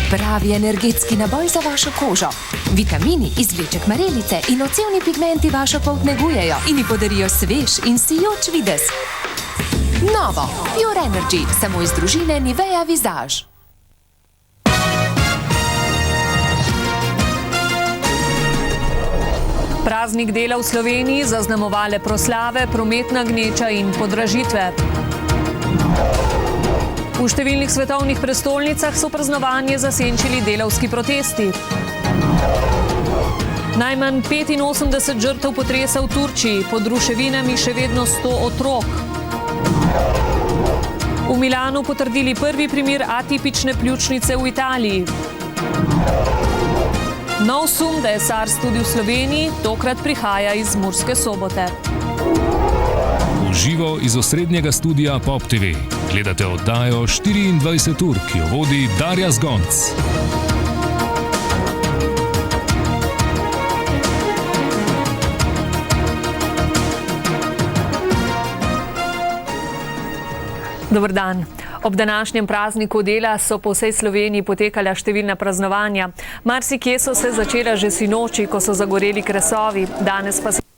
Pravi energetski naboj za vašo kožo. Vitamini, izvleček marelice in ocevni pigmenti vašo polt negujejo in ji podarijo svež in sijoč videz. Novo, Pure Energy, samo iz družine Nivea Visage. Praznik dela v Sloveniji zaznamovale proslave, prometna gneča in podražitve. V številnih svetovnih prestolnicah so praznovanje zasenčili delavski protesti. Najmanj 85 žrtev potresa v Turčiji, pod ruševinami še vedno 100 otrok. V Milanu potrdili prvi primer atipične pljučnice v Italiji. Nov sum, da je SARS tudi v Sloveniji, tokrat prihaja iz Murske Sobote. V živo iz osrednjega studia Pop TV. Gledate oddajo 24 ur, ki jo vodi Darja Zgonc. Dober dan. Ob današnjem prazniku dela so po vsej Sloveniji potekala številna praznovanja. Marsikje so se začela že sinoči, ko so zagoreli kresovi. Danes pa se